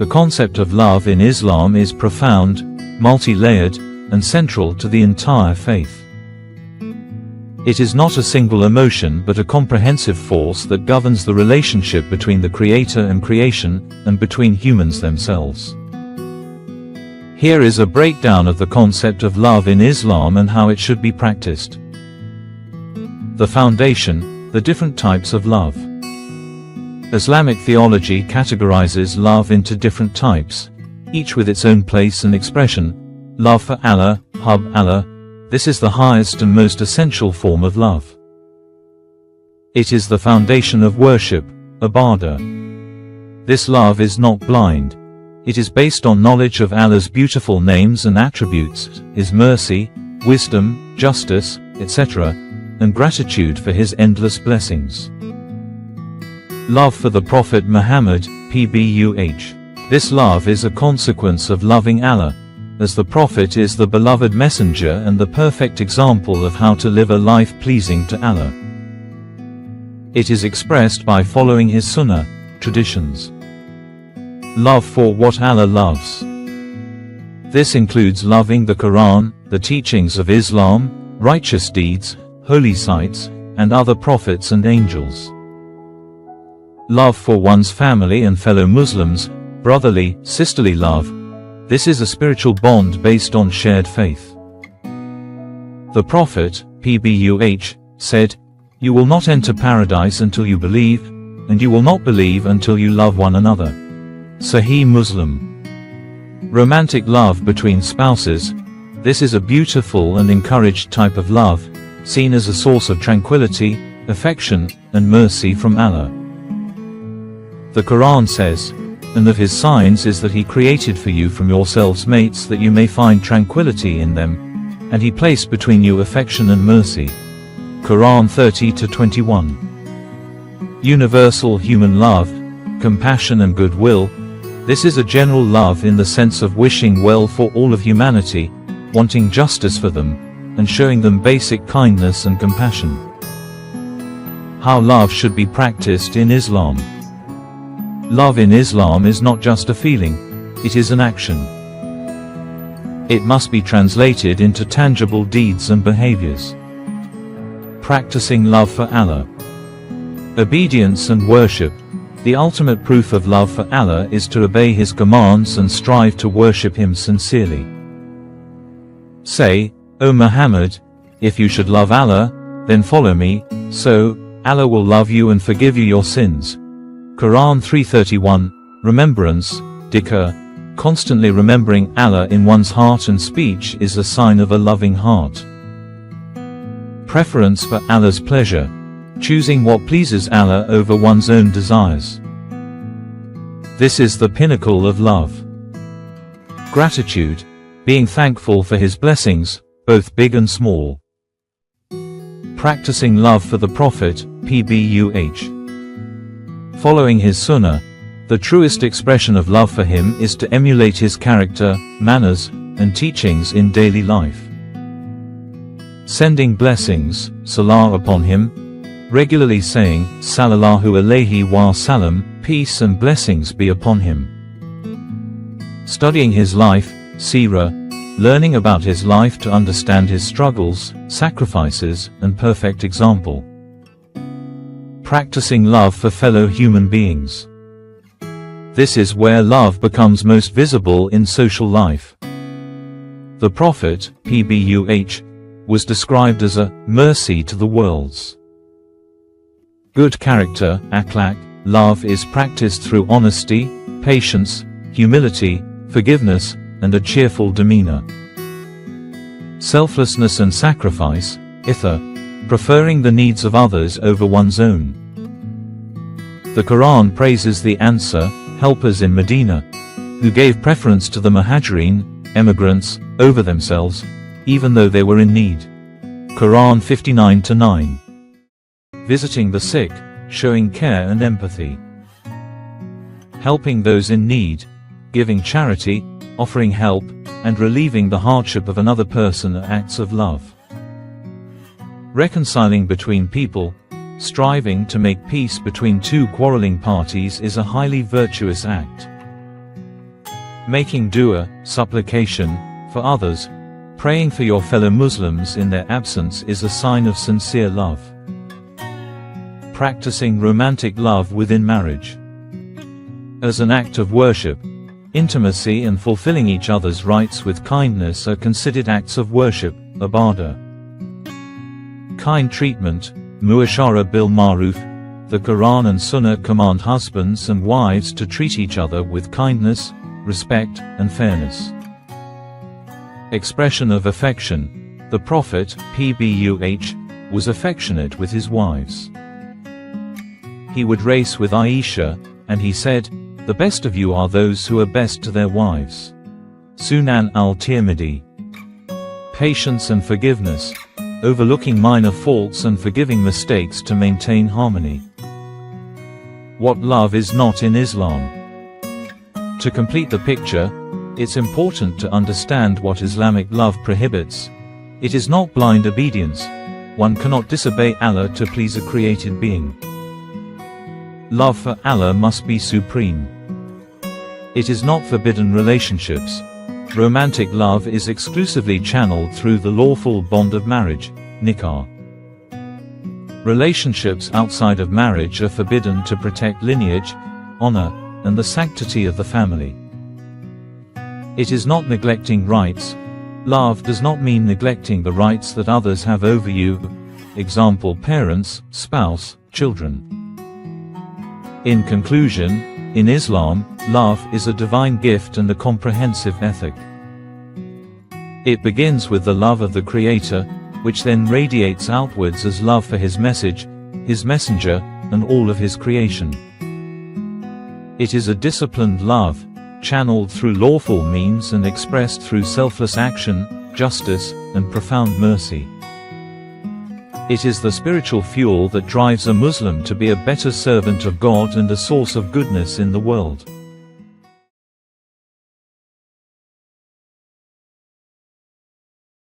The concept of love in Islam is profound, multi-layered, and central to the entire faith. It is not a single emotion but a comprehensive force that governs the relationship between the Creator and creation, and between humans themselves. Here is a breakdown of the concept of love in Islam and how it should be practiced. The foundation, the different types of love. Islamic theology categorizes love into different types, each with its own place and expression. Love for Allah, Hub Allah. This is the highest and most essential form of love. It is the foundation of worship, ibadah. This love is not blind. It is based on knowledge of Allah's beautiful names and attributes, His mercy, wisdom, justice, etc., and gratitude for His endless blessings. Love for the Prophet Muhammad, PBUH. This love is a consequence of loving Allah, as the Prophet is the beloved messenger and the perfect example of how to live a life pleasing to Allah. It is expressed by following His sunnah, traditions. Love for what Allah loves. This includes loving the Quran, the teachings of Islam, righteous deeds, holy sites, and other prophets and angels. Love for one's family and fellow Muslims, brotherly, sisterly love. This is a spiritual bond based on shared faith. The Prophet, PBUH, said, "You will not enter paradise until you believe, and you will not believe until you love one another." Sahih Muslim. Romantic love between spouses. This is a beautiful and encouraged type of love, seen as a source of tranquility, affection, and mercy from Allah. The Quran says, "And of His signs is that He created for you from yourselves mates that you may find tranquility in them, and He placed between you affection and mercy." Quran 30-21. Universal human love, compassion and goodwill. This is a general love in the sense of wishing well for all of humanity, wanting justice for them, and showing them basic kindness and compassion. How love should be practiced in Islam. Love in Islam is not just a feeling, it is an action. It must be translated into tangible deeds and behaviors. Practicing love for Allah. Obedience and worship. The ultimate proof of love for Allah is to obey His commands and strive to worship Him sincerely. Say, "O Muhammad, if you should love Allah, then follow me, so Allah will love you and forgive you your sins." Quran 3:31. Remembrance, dhikr. Constantly remembering Allah in one's heart and speech is a sign of a loving heart. Preference for Allah's pleasure. Choosing what pleases Allah over one's own desires. This is the pinnacle of love. Gratitude. Being thankful for His blessings, both big and small. Practicing love for the Prophet, PBUH. Following his sunnah. The truest expression of love for him is to emulate his character, manners, and teachings in daily life. Sending blessings, salah upon him. Regularly saying, Sallallahu alayhi wa sallam, peace and blessings be upon him. Studying his life, seerah. Learning about his life to understand his struggles, sacrifices, and perfect example. Practicing love for fellow human beings. This is where love becomes most visible in social life. The Prophet, PBUH, was described as a mercy to the worlds. Good character, akhlaq, love is practiced through honesty, patience, humility, forgiveness, and a cheerful demeanor. Selflessness and sacrifice, ithar, preferring the needs of others over one's own. The Quran praises the Ansar, helpers in Medina, who gave preference to the Muhajirin, emigrants, over themselves, even though they were in need. Quran 59-9. Visiting the sick, showing care and empathy. Helping those in need, giving charity, offering help, and relieving the hardship of another person are acts of love. Reconciling between people, striving to make peace between two quarreling parties is a highly virtuous act. making dua, supplication, for others, praying for your fellow Muslims in their absence is a sign of sincere love. Practicing romantic love within marriage. As an act of worship, intimacy and fulfilling each other's rights with kindness are considered acts of worship, ibadah. Kind treatment, muashara bil ma'ruf. The Quran and Sunnah command husbands and wives to treat each other with kindness, respect, and fairness. Expression of affection. The Prophet, Pbuh, was affectionate with his wives. He would race with Aisha, and he said, "The best of you are those who are best to their wives." Sunan al-Tirmidhi. Patience and forgiveness. Overlooking minor faults and forgiving mistakes to maintain harmony. What love is not in Islam. To complete the picture, it's important to understand what Islamic love prohibits. It is not blind obedience. One cannot disobey Allah to please a created being. Love for Allah must be supreme. It is not forbidden relationships. Romantic love is exclusively channeled through the lawful bond of marriage, nikah. Relationships outside of marriage are forbidden to protect lineage, honor, and the sanctity of the family. It is not neglecting rights. Love does not mean neglecting the rights that others have over you, example parents, spouse, children. In conclusion, in Islam, love is a divine gift and a comprehensive ethic. It begins with the love of the Creator, which then radiates outwards as love for His message, His messenger, and all of His creation. It is a disciplined love, channeled through lawful means and expressed through selfless action, justice, and profound mercy. It is the spiritual fuel that drives a Muslim to be a better servant of God and a source of goodness in the world.